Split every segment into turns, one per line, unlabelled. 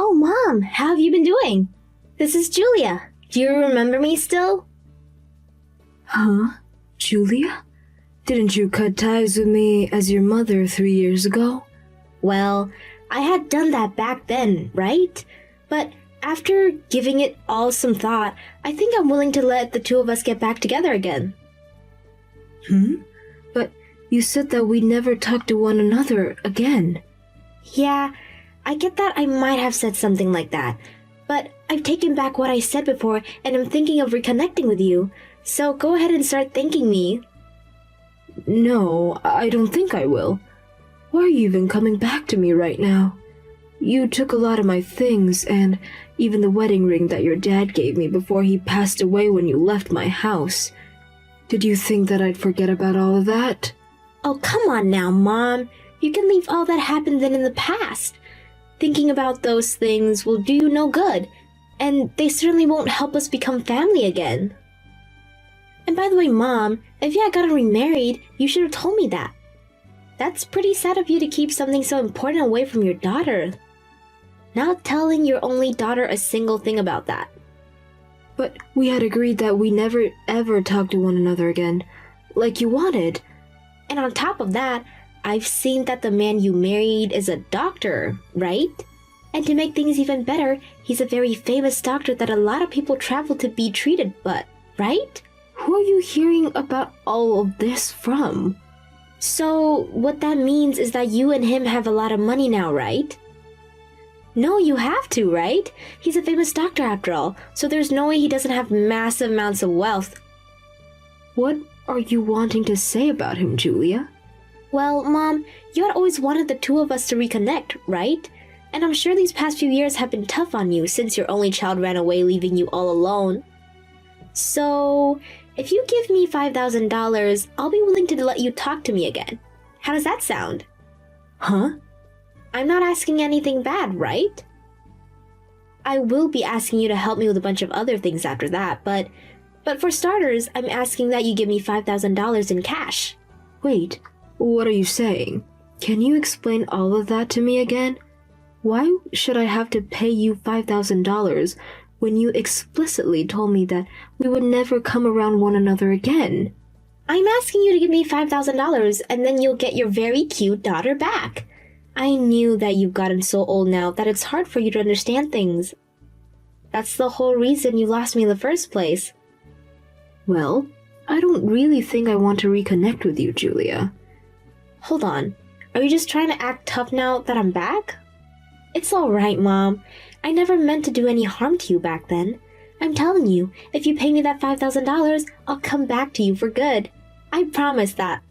Oh, Mom, how have you been doing? This is Julia. Do you remember me still?
Huh? Julia? Didn't you cut ties with me as your mother 3 years ago?
Well, I had done that back then, right? But after giving it all some thought, I think I'm willing to let the two of us get back together again.
But you said that we'd never talk to one another again.
Yeah, I get that I might have said something like that, but I've taken back what I said before and I'm thinking of reconnecting with you, so go ahead and start thanking me.
No, I don't think I will. Why are you even coming back to me right now? You took a lot of my things and even the wedding ring that your dad gave me before he passed away when you left my house. Did you think that I'd forget about all of that?
Oh, come on now, Mom. You can leave all that happened then in the past. Thinking about those things will do you no good, and they certainly won't help us become family again. And by the way, Mom, if you had gotten remarried, you should have told me that. That's pretty sad of you to keep something so important away from your daughter. Not telling your only daughter a single thing about that.
But we had agreed that we never ever talk to one another again, like you wanted.
And on top of that, I've seen that the man you married is a doctor, right? And to make things even better, he's a very famous doctor that a lot of people travel to be treated, but, right?
Who are you hearing about all of this from?
So, what that means is that you and him have a lot of money now, right? No, you have to, right? He's a famous doctor after all, so there's no way he doesn't have massive amounts of wealth.
What are you wanting to say about him, Julia?
Well, Mom, you had always wanted the two of us to reconnect, right? And I'm sure these past few years have been tough on you since your only child ran away leaving you all alone. So, if you give me $5,000, I'll be willing to let you talk to me again. How does that sound?
Huh?
I'm not asking anything bad, right? I will be asking you to help me with a bunch of other things after that, but for starters, I'm asking that you give me $5,000 in cash.
Wait, what are you saying? Can you explain all of that to me again? Why should I have to pay you $5,000 when you explicitly told me that we would never come around one another again?
I'm asking you to give me $5,000 and then you'll get your very cute daughter back. I knew that you've gotten so old now that it's hard for you to understand things. That's the whole reason you lost me in the first place.
Well, I don't really think I want to reconnect with you, Julia.
Hold on. Are you just trying to act tough now that I'm back? It's alright, Mom. I never meant to do any harm to you back then. I'm telling you, if you pay me that $5,000, I'll come back to you for good. I promise that.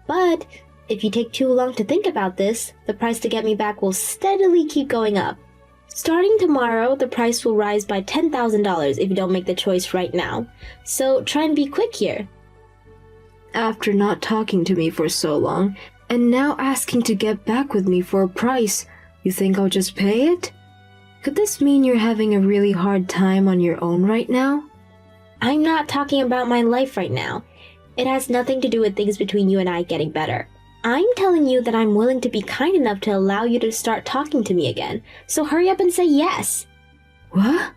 But if you take too long to think about this, the price to get me back will steadily keep going up. Starting tomorrow, the price will rise by $10,000 if you don't make the choice right now. So try and be quick here.
After not talking to me for so long, and now asking to get back with me for a price, you think I'll just pay it? Could this mean you're having a really hard time on your own right now?
I'm not talking about my life right now. It has nothing to do with things between you and I getting better. I'm telling you that I'm willing to be kind enough to allow you to start talking to me again, so hurry up and say yes.
What?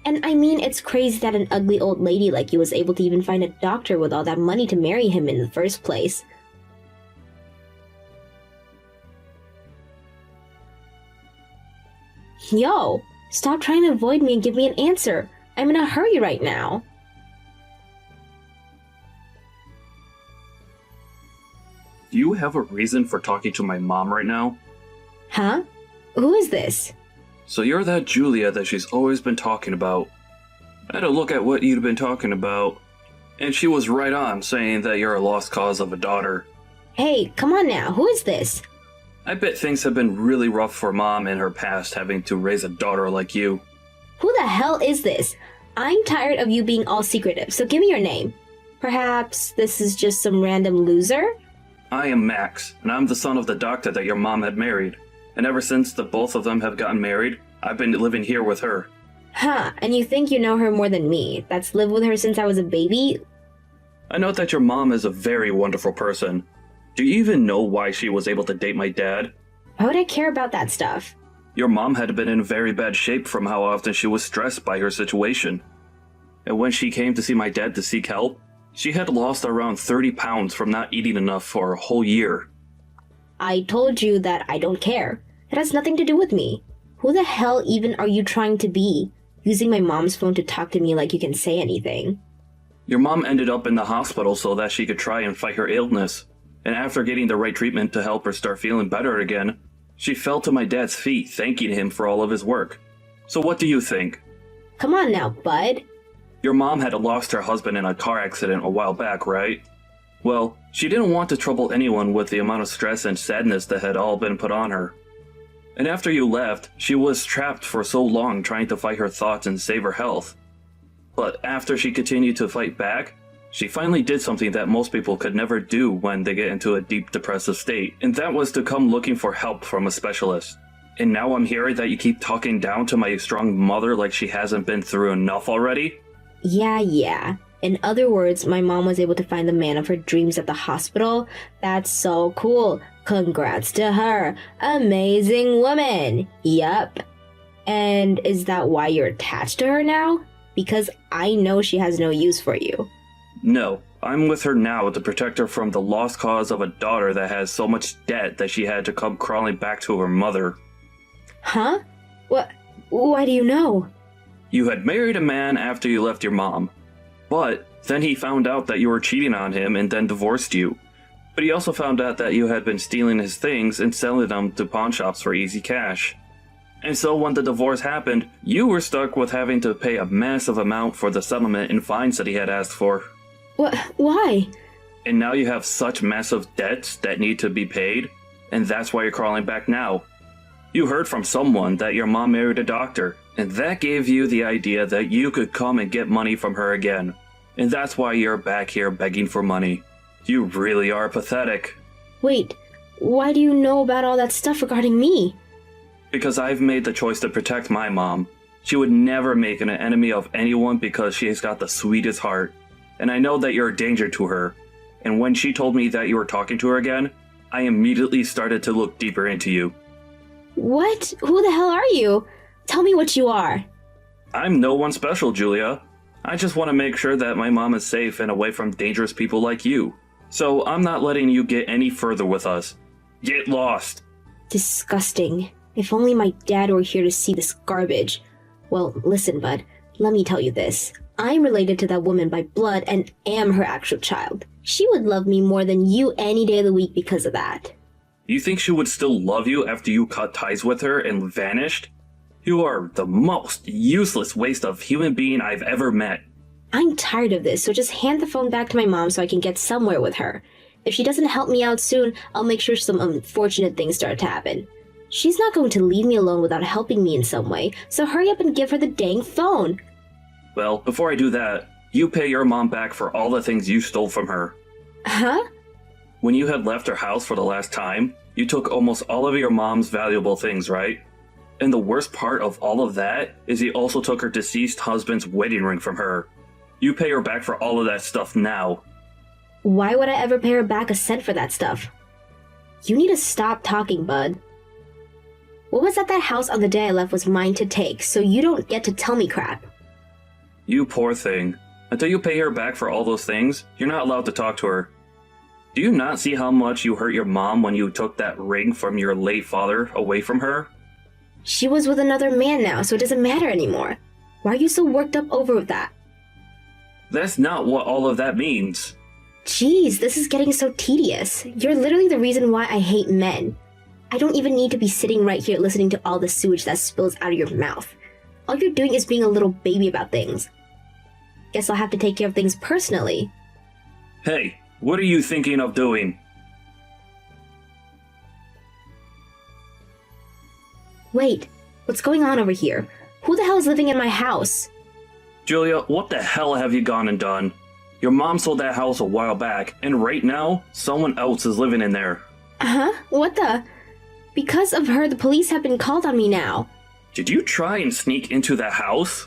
And I mean, it's crazy that an ugly old lady like you was able to even find a doctor with all that money to marry him in the first place. Yo, stop trying to avoid me and give me an answer. I'm in a hurry right now.
Do you have a reason for talking to my mom right now?
Huh? Who is this?
So you're that Julia that she's always been talking about. I had a look at what you'd been talking about, and she was right on saying that you're a lost cause of a daughter.
Hey, come on now, who is this?
I bet things have been really rough for Mom in her past having to raise a daughter like you.
Who the hell is this? I'm tired of you being all secretive, so give me your name. Perhaps this is just some random loser?
I am Max, and I'm the son of the doctor that your mom had married. And ever since the both of them have gotten married, I've been living here with her.
Huh, and you think you know her more than me? That's lived with her since I was a baby?
I know that your mom is a very wonderful person. Do you even know why she was able to date my dad?
Why would I care about that stuff?
Your mom had been in very bad shape from how often she was stressed by her situation. And when she came to see my dad to seek help, she had lost around 30 pounds from not eating enough for a whole year.
I told you that I don't care. It has nothing to do with me. Who the hell even are you trying to be? Using my mom's phone to talk to me like you can say anything.
Your mom ended up in the hospital so that she could try and fight her illness. And after getting the right treatment to help her start feeling better again, she fell to my dad's feet, thanking him for all of his work. So what do you think?
Come on now, bud.
Your mom had lost her husband in a car accident a while back, right? Well, she didn't want to trouble anyone with the amount of stress and sadness that had all been put on her. And after you left, she was trapped for so long trying to fight her thoughts and save her health. But after she continued to fight back, she finally did something that most people could never do when they get into a deep depressive state, and that was to come looking for help from a specialist. And now I'm hearing that you keep talking down to my strong mother like she hasn't been through enough already?
Yeah. In other words, my mom was able to find the man of her dreams at the hospital. That's so cool. Congrats to her. Amazing woman. Yup. And is that why you're attached to her now? Because I know she has no use for you.
No, I'm with her now to protect her from the lost cause of a daughter that has so much debt that she had to come crawling back to her mother.
Huh? What? Why do you know?
You had married a man after you left your mom. But then he found out that you were cheating on him and then divorced you. But he also found out that you had been stealing his things and selling them to pawn shops for easy cash. And so when the divorce happened, you were stuck with having to pay a massive amount for the settlement and fines that he had asked for.
What? Why?
And now you have such massive debts that need to be paid, and that's why you're crawling back now. You heard from someone that your mom married a doctor, and that gave you the idea that you could come and get money from her again. And that's why you're back here begging for money. You really are pathetic.
Wait, why do you know about all that stuff regarding me?
Because I've made the choice to protect my mom. She would never make an enemy of anyone because she has got the sweetest heart. And I know that you're a danger to her. And when she told me that you were talking to her again, I immediately started to look deeper into you.
What? Who the hell are you? Tell me what you are.
I'm no one special, Julia. I just want to make sure that my mom is safe and away from dangerous people like you. So I'm not letting you get any further with us. Get lost.
Disgusting. If only my dad were here to see this garbage. Well, listen, bud. Let me tell you this. I'm related to that woman by blood and am her actual child. She would love me more than you any day of the week because of that.
You think she would still love you after you cut ties with her and vanished? You are the most useless waste of human being I've ever met.
I'm tired of this, so just hand the phone back to my mom so I can get somewhere with her. If she doesn't help me out soon, I'll make sure some unfortunate things start to happen. She's not going to leave me alone without helping me in some way, so hurry up and give her the dang phone.
Well, before I do that, you pay your mom back for all the things you stole from her.
Huh?
When you had left her house for the last time, you took almost all of your mom's valuable things, right? And the worst part of all of that is he also took her deceased husband's wedding ring from her. You pay her back for all of that stuff now.
Why would I ever pay her back a cent for that stuff? You need to stop talking, bud. What was at that house on the day I left was mine to take, so you don't get to tell me crap.
You poor thing. Until you pay her back for all those things, you're not allowed to talk to her. Do you not see how much you hurt your mom when you took that ring from your late father away from her?
She was with another man now, so it doesn't matter anymore. Why are you so worked up over that?
That's not what all of that means.
Jeez, this is getting so tedious. You're literally the reason why I hate men. I don't even need to be sitting right here listening to all the sewage that spills out of your mouth. All you're doing is being a little baby about things. Guess I'll have to take care of things personally.
Hey, what are you thinking of doing?
Wait, what's going on over here? Who the hell is living in my house?
Julia, what the hell have you gone and done? Your mom sold that house a while back, and right now, someone else is living in there.
Huh? What the? Because of her, the police have been called on me now.
Did you try and sneak into that house?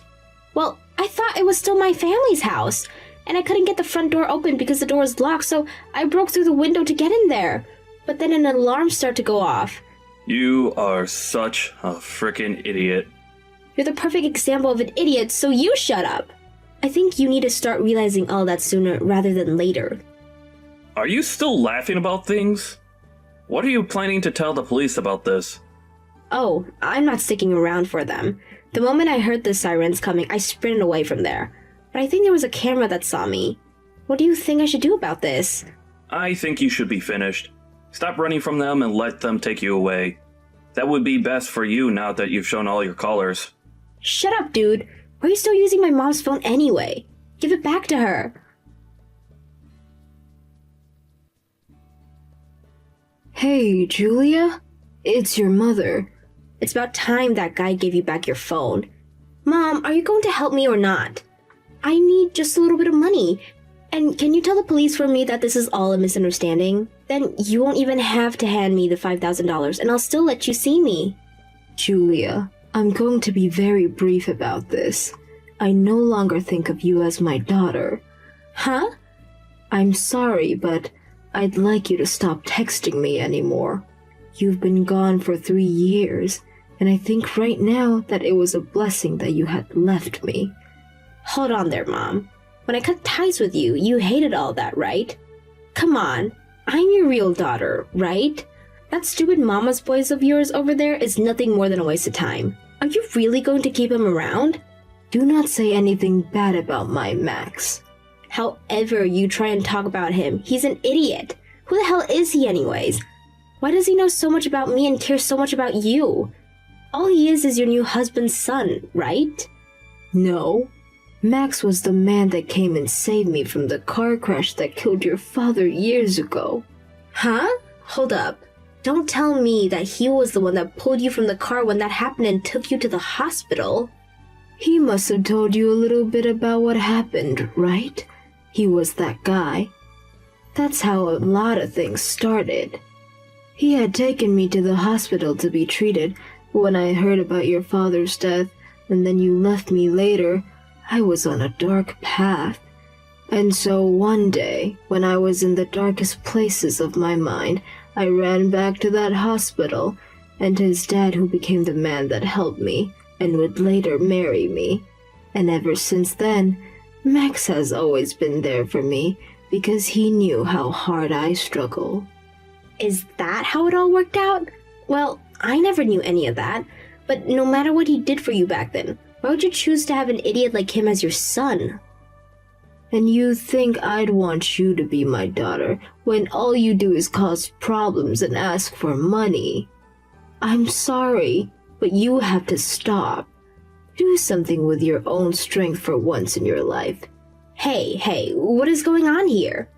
Well, I thought it was still my family's house, and I couldn't get the front door open because the door was locked, so I broke through the window to get in there. But then an alarm started to go off,
You are such a frickin' idiot.
You're the perfect example of an idiot, so you shut up! I think you need to start realizing all that sooner rather than later.
Are you still laughing about things? What are you planning to tell the police about this?
Oh, I'm not sticking around for them. The moment I heard the sirens coming, I sprinted away from there. But I think there was a camera that saw me. What do you think I should do about this?
I think you should be finished. Stop running from them and let them take you away. That would be best for you now that you've shown all your colors.
Shut up, dude! Why are you still using my mom's phone anyway? Give it back to her!
Hey, Julia? It's your mother.
It's about time that guy gave you back your phone. Mom, are you going to help me or not? I need just a little bit of money. And can you tell the police for me that this is all a misunderstanding? Then you won't even have to hand me the $5,000 and I'll still let you see me.
Julia, I'm going to be very brief about this. I no longer think of you as my daughter.
Huh?
I'm sorry, but I'd like you to stop texting me anymore. You've been gone for 3 years, and I think right now that it was a blessing that you had left me.
Hold on there, Mom. When I cut ties with you, you hated all that, right? Come on, I'm your real daughter, right? That stupid mama's boys of yours over there is nothing more than a waste of time. Are you really going to keep him around?
Do not say anything bad about my Max.
However you try and talk about him, he's an idiot. Who the hell is he anyways? Why does he know so much about me and care so much about you? All he is your new husband's son, right?
No. Max was the man that came and saved me from the car crash that killed your father years ago.
Huh? Hold up. Don't tell me that he was the one that pulled you from the car when that happened and took you to the hospital.
He must have told you a little bit about what happened, right? He was that guy. That's how a lot of things started. He had taken me to the hospital to be treated when I heard about your father's death, and then you left me later. I was on a dark path. And so one day, when I was in the darkest places of my mind, I ran back to that hospital, and his dad, who became the man that helped me, and would later marry me. And ever since then, Max has always been there for me, because he knew how hard I struggle.
Is that how it all worked out? Well, I never knew any of that. But no matter what he did for you back then, why would you choose to have an idiot like him as your son?
And you think I'd want you to be my daughter when all you do is cause problems and ask for money? I'm sorry, but you have to stop. Do something with your own strength for once in your life.
Hey, what is going on here?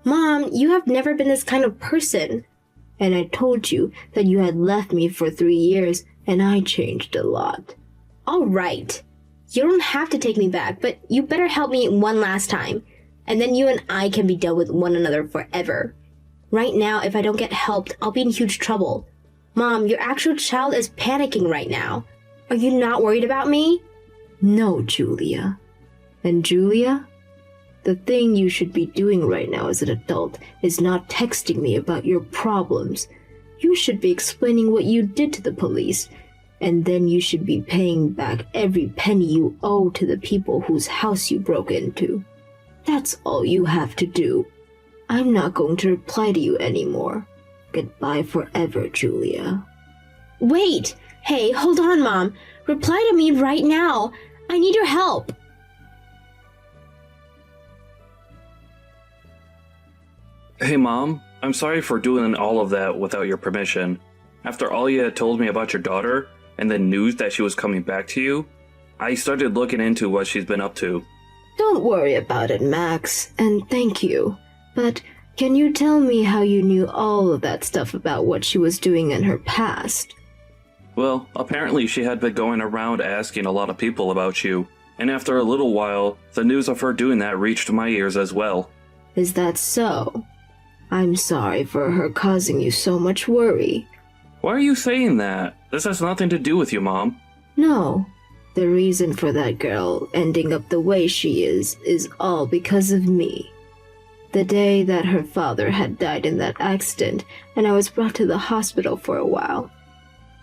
Mom, you have never been this kind of person.
And I told you that you had left me for 3 years, and I changed a lot.
All right. You don't have to take me back, but you better help me one last time. And then you and I can be done with one another forever. Right now, if I don't get helped, I'll be in huge trouble. Mom, your actual child is panicking right now. Are you not worried about me?
No, Julia. And Julia? The thing you should be doing right now as an adult is not texting me about your problems. You should be explaining what you did to the police, and then you should be paying back every penny you owe to the people whose house you broke into. That's all you have to do. I'm not going to reply to you anymore. Goodbye forever, Julia.
Wait! Hey, hold on, Mom. Reply to me right now. I need your help.
Hey Mom, I'm sorry for doing all of that without your permission. After all you had told me about your daughter, and the news that she was coming back to you, I started looking into what she's been up to.
Don't worry about it, Max, and thank you. But can you tell me how you knew all of that stuff about what she was doing in her past?
Well, apparently she had been going around asking a lot of people about you, and after a little while, the news of her doing that reached my ears as well.
Is that so? I'm sorry for her causing you so much worry.
Why are you saying that? This has nothing to do with you, Mom.
No. The reason for that girl ending up the way she is all because of me. The day that her father had died in that accident, and I was brought to the hospital for a while.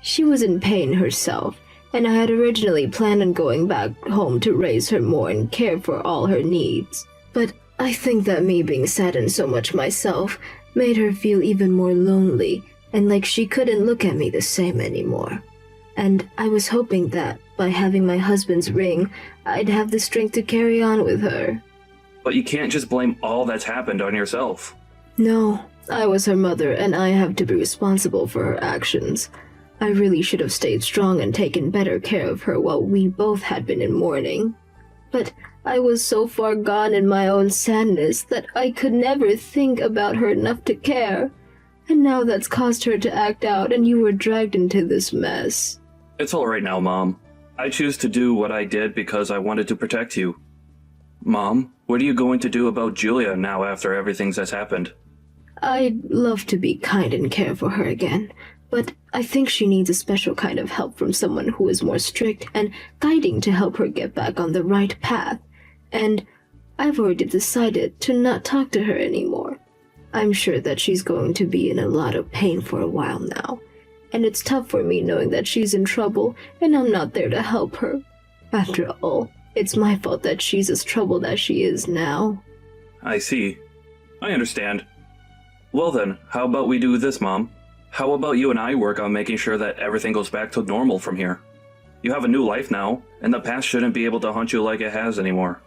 She was in pain herself, and I had originally planned on going back home to raise her more and care for all her needs. But I think that me being saddened so much myself made her feel even more lonely and like she couldn't look at me the same anymore. And I was hoping that by having my husband's ring, I'd have the strength to carry on with her.
But you can't just blame all that's happened on yourself.
No, I was her mother and I have to be responsible for her actions. I really should have stayed strong and taken better care of her while we both had been in mourning. But I was so far gone in my own sadness that I could never think about her enough to care. And now that's caused her to act out and you were dragged into this mess.
It's all right now, Mom. I choose to do what I did because I wanted to protect you. Mom, what are you going to do about Julia now after everything that's happened?
I'd love to be kind and care for her again, but I think she needs a special kind of help from someone who is more strict and guiding to help her get back on the right path. And I've already decided to not talk to her anymore. I'm sure that she's going to be in a lot of pain for a while now, and it's tough for me knowing that she's in trouble and I'm not there to help her. After all, it's my fault that she's as troubled as she is now.
I see. I understand. Well then, how about we do this, Mom? How about you and I work on making sure that everything goes back to normal from here? You have a new life now, and the past shouldn't be able to haunt you like it has anymore.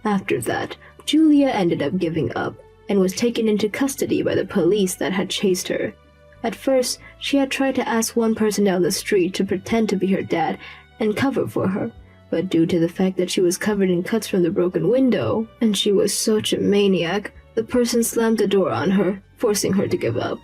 After that, Julia ended up giving up and was taken into custody by the police that had chased her. At first, she had tried to ask one person down the street to pretend to be her dad and cover for her, but due to the fact that she was covered in cuts from the broken window, and she was such a maniac, the person slammed the door on her, forcing her to give up.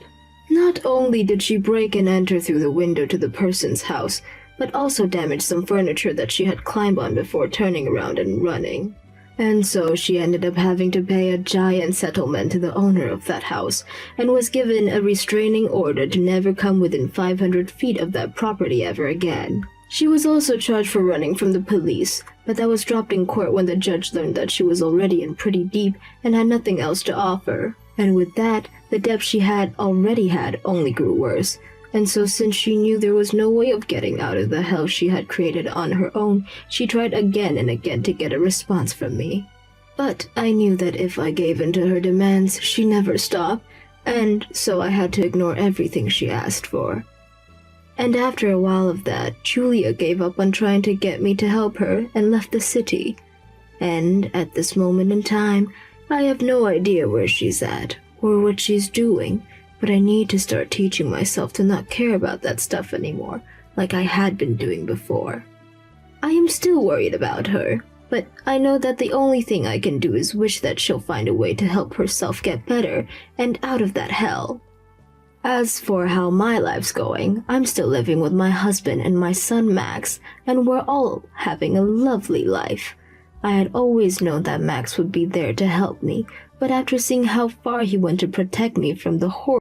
Not only did she break and enter through the window to the person's house, but also damaged some furniture that she had climbed on before turning around and running. And so she ended up having to pay a giant settlement to the owner of that house, and was given a restraining order to never come within 500 feet of that property ever again. She was also charged for running from the police, but that was dropped in court when the judge learned that she was already in pretty deep and had nothing else to offer. And with that, the debt she had already had only grew worse. And so since she knew there was no way of getting out of the hell she had created on her own, she tried again and again to get a response from me. But I knew that if I gave in to her demands, she'd never stop, and so I had to ignore everything she asked for. And after a while of that, Julia gave up on trying to get me to help her and left the city. And at this moment in time, I have no idea where she's at or what she's doing, but I need to start teaching myself to not care about that stuff anymore, like I had been doing before. I am still worried about her, but I know that the only thing I can do is wish that she'll find a way to help herself get better and out of that hell. As for how my life's going, I'm still living with my husband and my son Max, and we're all having a lovely life. I had always known that Max would be there to help me, but after seeing how far he went to protect me from the horror